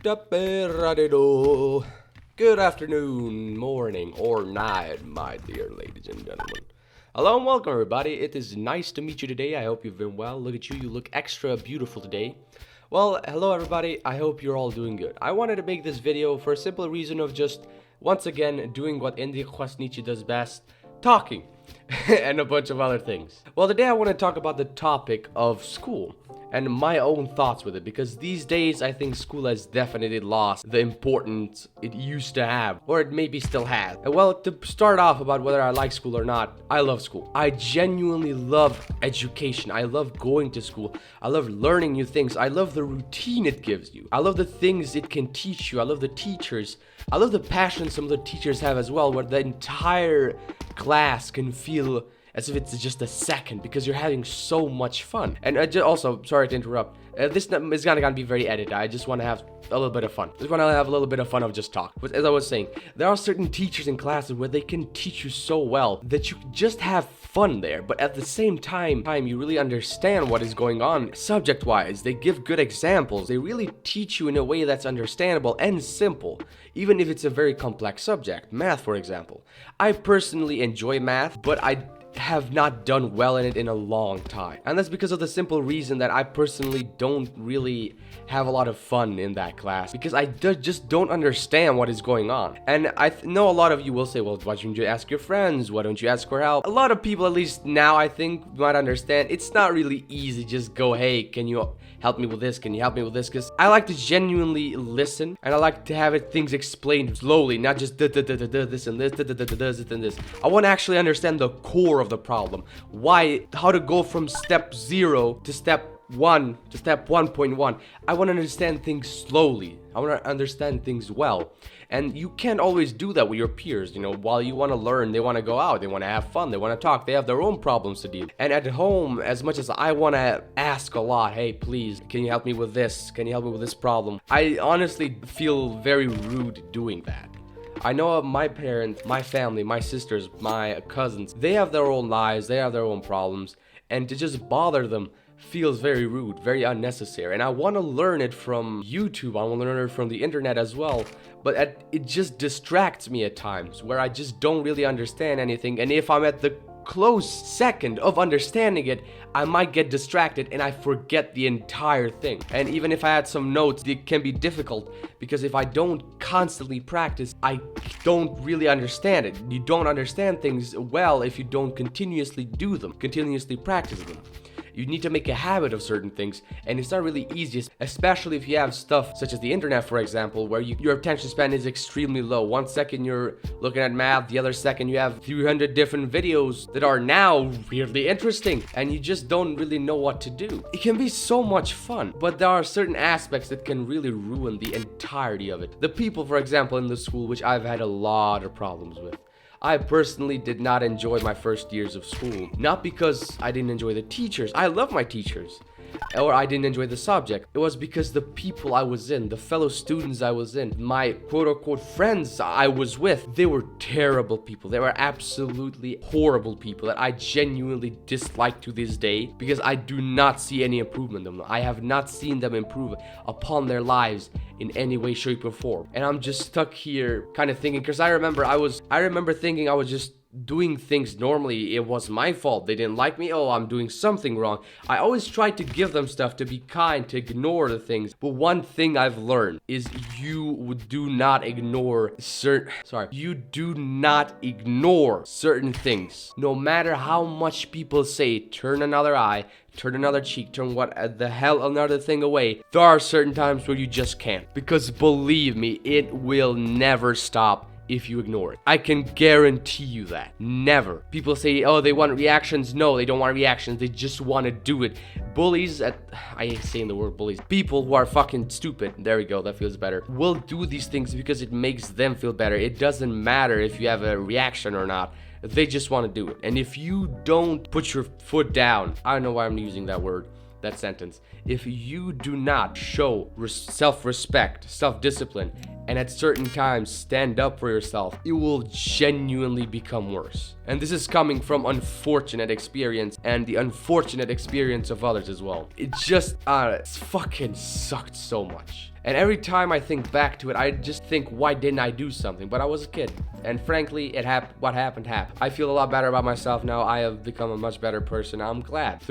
Good afternoon, morning, or night, my dear ladies and gentlemen. Hello and welcome, everybody. It is nice to meet you today. I hope you've been well. Look at you. You look extra beautiful today. Well, hello, everybody. I hope you're all doing good. I wanted to make this video for a simple reason of just, once again, doing what Indie Quest Nietzsche does best, talking, and a bunch of other things. Well, today I want to talk about the topic of school and my own thoughts with it, because these days I think school has definitely lost the importance it used to have, or it maybe still has. And well, to start off about whether I like school or not, I love school. I genuinely love education. I love going to school. I love learning new things. I love the routine it gives you. I love the things it can teach you. I love the teachers. I love the passion some of the teachers have as well, where the entire class can feel as if it's just a second because you're having so much fun. And also, sorry to interrupt, this is gonna be very edited. I just want to have a little bit of fun. I just want to have a little bit of fun of just talk. But as I was saying, there are certain teachers in classes where they can teach you so well that you just have fun there, but at the same time you really understand what is going on subject-wise. They give good examples. They really teach you in a way that's understandable and simple, even if it's a very complex subject. Math, for example. I personally enjoy math, but I have not done well in it in a long time, and that's because of the simple reason that I personally don't really have a lot of fun in that class, because I just don't understand what is going on. And I know a lot of you will say, well, why don't you ask your friends? Why don't you ask for help? A lot of people, at least now, I think might understand it's not really easy. Just go, hey, can you help me with this? Can you help me with this? Because I like to genuinely listen, and I like to have things explained slowly, not just this and this and this. I want to actually understand the core of the problem. How to go from step 0 to step 1 to step 1.1. I want to understand things slowly. I want to understand things well. And you can't always do that with your peers. You know, while you want to learn, they want to go out, they want to have fun, they want to talk, they have their own problems to deal. And at home, as much as I want to ask a lot, hey, please, can you help me with this? Can you help me with this problem? I honestly feel very rude doing that. I know my parents, my family, my sisters, my cousins, they have their own lives, they have their own problems, and to just bother them feels very rude, very unnecessary. And I want to learn it from YouTube, I want to learn it from the internet as well, but it just distracts me at times where I just don't really understand anything, and if I'm at the close second of understanding it, I might get distracted and I forget the entire thing. And even if I had some notes, it can be difficult, because if I don't constantly practice, I don't really understand it. You don't understand things well if you don't continuously do them, continuously practice them. You need to make a habit of certain things, and it's not really easy, especially if you have stuff such as the internet, for example, where your attention span is extremely low. 1 second you're looking at math, the other second you have 300 different videos that are now weirdly interesting, and you just don't really know what to do. It can be so much fun, but there are certain aspects that can really ruin the entirety of it. The people, for example, in the school, which I've had a lot of problems with. I personally did not enjoy my first years of school. Not because I didn't enjoy the teachers. I love my teachers. Or I didn't enjoy the subject. It was because the people I was in, the fellow students I was in, my quote-unquote friends I was with, they were terrible people. They were absolutely horrible people that I genuinely dislike to this day, because I do not see any improvement in them. I have not seen them improve upon their lives in any way, shape, or form. And I'm just stuck here kind of thinking, because I remember thinking I was just doing things normally. It was my fault. They didn't like me. Oh, I'm doing something wrong. I always tried to give them stuff, to be kind, to ignore the things. But one thing I've learned is you do not ignore certain things. No matter how much people say, turn another eye, turn another cheek, turn what the hell another thing away, there are certain times where you just can't. Because believe me, it will never stop if you ignore it. I can guarantee you that. Never. People say, oh, they want reactions. No, they don't want reactions. They just want to do it. Bullies, I hate saying the word bullies. People who are fucking stupid, there we go, that feels better, will do these things because it makes them feel better. It doesn't matter if you have a reaction or not. They just want to do it. And if you don't put your foot down, I don't know why I'm using that word, that sentence. If you do not show self-respect, self-discipline, and at certain times stand up for yourself, it will genuinely become worse. And this is coming from unfortunate experience and the unfortunate experience of others as well. It just, it fucking sucked so much. And every time I think back to it, I just think, why didn't I do something? But I was a kid. And frankly, what happened happened. I feel a lot better about myself now. I have become a much better person. I'm glad.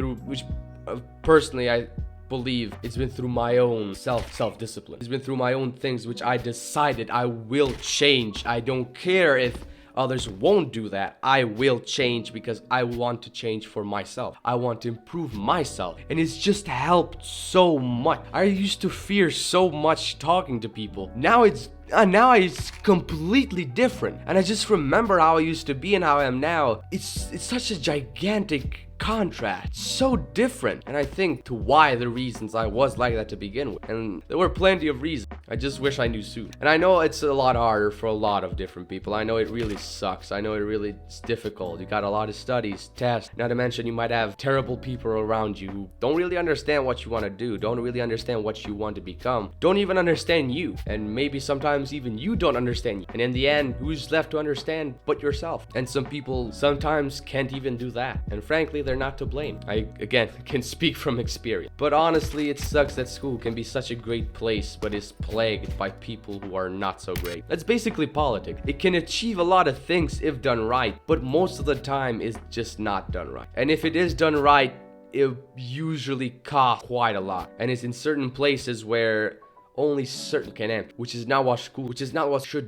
Personally, I believe it's been through my own self-discipline. It's been through my own things which I decided I will change. I don't care if others won't do that. I will change because I want to change for myself. I want to improve myself. And it's just helped so much. I used to fear so much talking to people. Now it's completely different. And I just remember how I used to be and how I am now. It's such a gigantic contrast, so different. And I think to why the reasons I was like that to begin with, and there were plenty of reasons. I just wish I knew soon. And I know it's a lot harder for a lot of different people. I know it really sucks. I know it's difficult. You got a lot of studies, tests, not to mention you might have terrible people around you who don't really understand what you want to do, don't really understand what you want to become, don't even understand you, and maybe sometimes even you don't understand you. And in the end, who's left to understand but yourself? And some people sometimes can't even do that, and frankly, they're not to blame. I, again, can speak from experience. But honestly, it sucks that school can be such a great place, but is plagued by people who are not so great. That's basically politics. It can achieve a lot of things if done right, but most of the time it's just not done right. And if it is done right, it usually costs quite a lot. And it's in certain places where only certain can enter, which is not what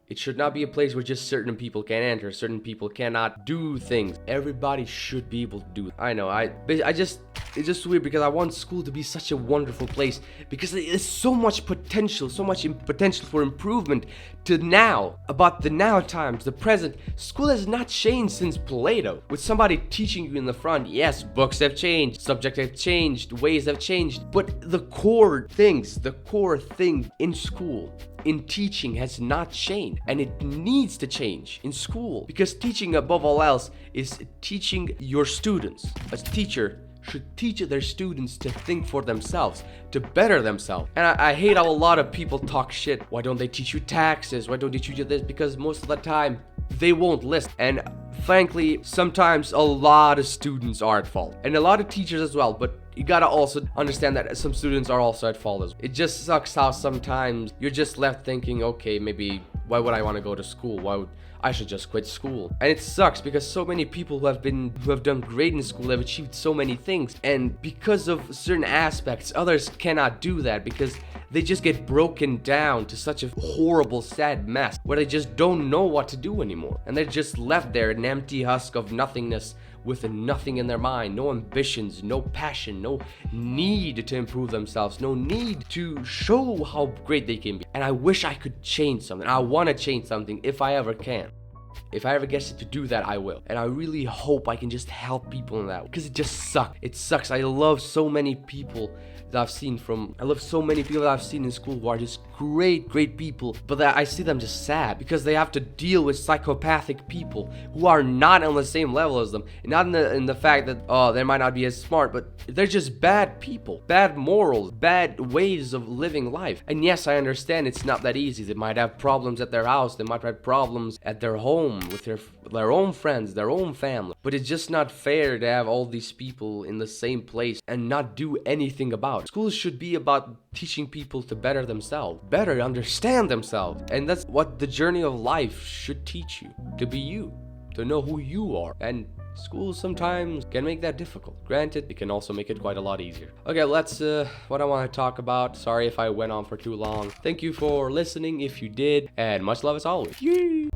it should not be a place where just certain people can enter, certain people cannot do things. Everybody should be able to do it. I know, it's just weird because I want school to be such a wonderful place because there's so much potential for improvement to now, about the now times, the present. School has not changed since Plato, with somebody teaching you in the front. Yes, books have changed, subjects have changed, ways have changed, but the core thing in school, in teaching, has not changed, and it needs to change in school, because teaching above all else is teaching your students. A teacher should teach their students to think for themselves, to better themselves. And I hate how a lot of people talk shit. Why don't they teach you taxes? Why don't they teach you this? Because most of the time they won't listen. And frankly, sometimes a lot of students are at fault, and a lot of teachers as well, but you gotta also understand that some students are also at fault as well. It just sucks how sometimes you're just left thinking, okay, maybe why would I want to go to school? I should just quit school. And it sucks because so many people who have done great in school have achieved so many things, and because of certain aspects, others cannot do that because they just get broken down to such a horrible, sad mess where they just don't know what to do anymore, and they're just left there, an empty husk of nothingness with nothing in their mind, no ambitions, no passion, no need to improve themselves, no need to show how great they can be. And I wish I could change something. I want to change something if I ever can. If I ever get to do that, I will. And I really hope I can just help people in that, because it just sucks. It sucks. I love so many people that I've seen in school who are just great people, but that I see them just sad because they have to deal with psychopathic people who are not on the same level as them, and not in the fact that they might not be as smart, but they're just bad people, bad morals, bad ways of living life. And yes, I understand it's not that easy. They might have problems at their house, they might have problems at their home with their own friends, their own family, but it's just not fair to have all these people in the same place and not do anything about it. Schools should be about teaching people to better themselves, better understand themselves, and that's what the journey of life should teach you, to be you, to know who you are. And schools sometimes can make that difficult. Granted, it can also make it quite a lot easier. Okay, that's what I want to talk about. Sorry if I went on for too long. Thank you for listening if you did, and much love as always. Yay!